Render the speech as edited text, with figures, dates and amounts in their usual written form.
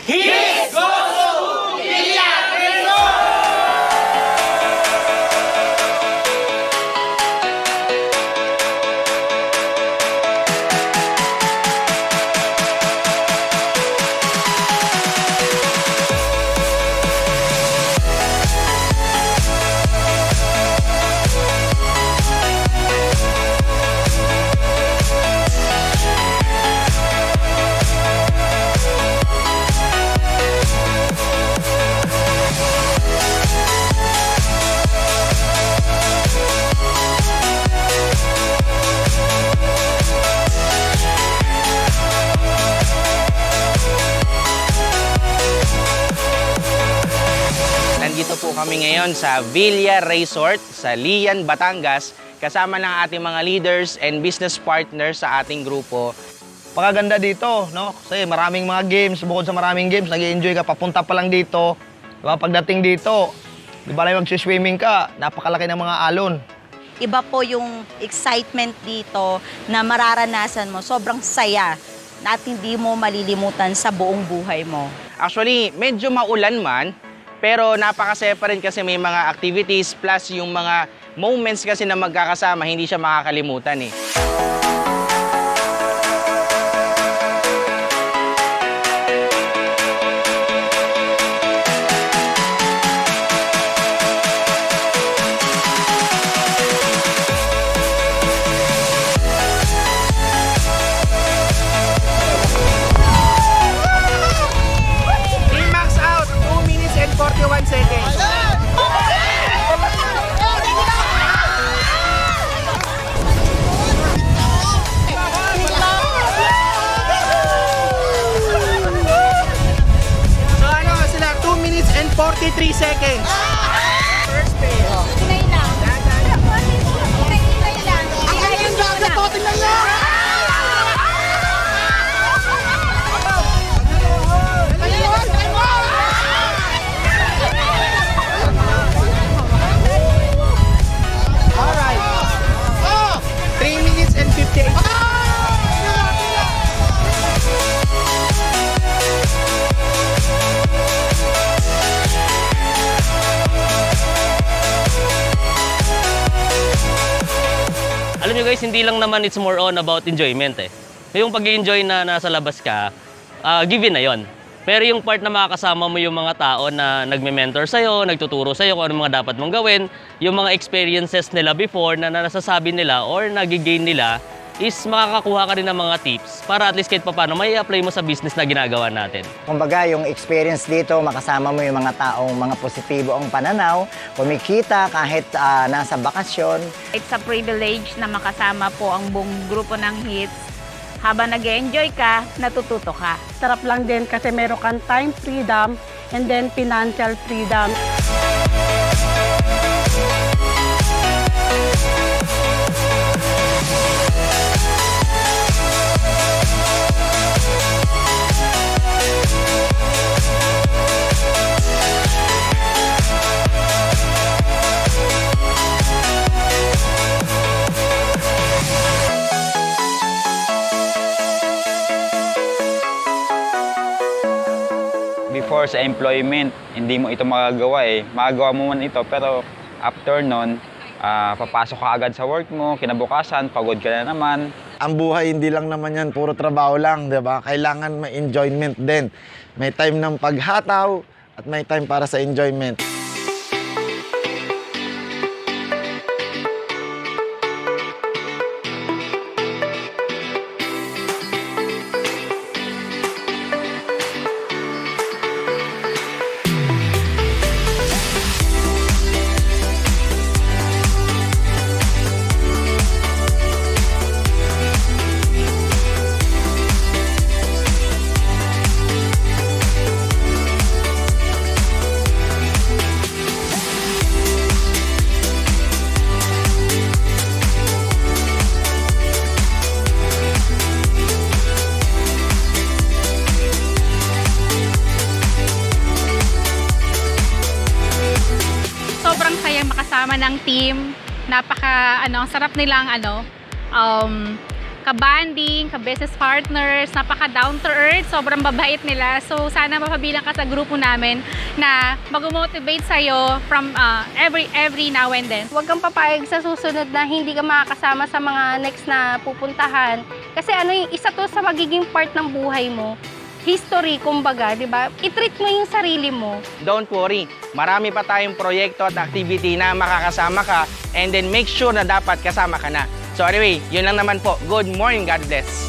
Hits goes to Villa Resort! Nandito po kami ngayon sa Villa Resort sa Lian, Batangas kasama ng ating mga leaders and business partners sa ating grupo. Pakaganda dito, no? Kasi maraming mga games, bukod sa maraming games, nag-i-enjoy ka, papunta pa lang dito. Diba? Pagdating dito, di ba lang mag-swimming ka, napakalaki ng mga alon. Iba po yung excitement dito na mararanasan mo. Sobrang saya na at hindi mo malilimutan sa buong buhay mo. Actually, medyo maulan man, pero napakasaya pa rin kasi may mga activities plus yung mga moments kasi na magkakasama, hindi siya makakalimutan eh. Max out, 2 minutes and 41 seconds. So ano sila, 2 minutes and 43 seconds. First pay. Alright. 3 minutes and 58. Alam nyo guys, hindi lang naman it's more on about enjoyment eh. Yung pag-enjoy na nasa labas ka, given na yon. Pero yung part na makakasama mo yung mga tao na nagme-mentor sa'yo, nagtuturo sa'yo kung ano mga dapat mong gawin, yung mga experiences nila before na nasasabi nila or nagigain nila, is makakakuha ka rin ng mga tips para at least kahit paano may apply mo sa business na ginagawa natin. Kumbaga, yung experience dito, makasama mo yung mga taong mga positibo ang pananaw, kumikita kahit nasa bakasyon. It's a privilege na makasama po ang buong grupo ng Hits. Habang nag-enjoy ka, natututo ka. Sarap lang din kasi meron kang time freedom and then financial freedom. Before sa employment, hindi mo ito magagawa eh. Magagawa mo man ito, pero after nun, papasok ka agad sa work mo, kinabukasan, pagod ka na naman. Ang buhay hindi lang naman yan, puro trabaho lang, di ba? Kailangan may enjoyment din. May time ng paghataw at may time para sa enjoyment. Makasama ng team, ang sarap nilang ka-banding, ka-business partners, napaka-down to earth, sobrang babait nila. So sana mapabilang ka sa grupo namin na mag-motivate sa'yo from every now and then. Huwag kang papayag sa susunod na hindi ka makakasama sa mga next na pupuntahan. Kasi isa to sa magiging part ng buhay mo. History, kumbaga, di ba? I-treat mo yung sarili mo. Don't worry, marami pa tayong proyekto at activity na makakasama ka and then make sure na dapat kasama ka na. So anyway, yun lang naman po. Good morning, God bless.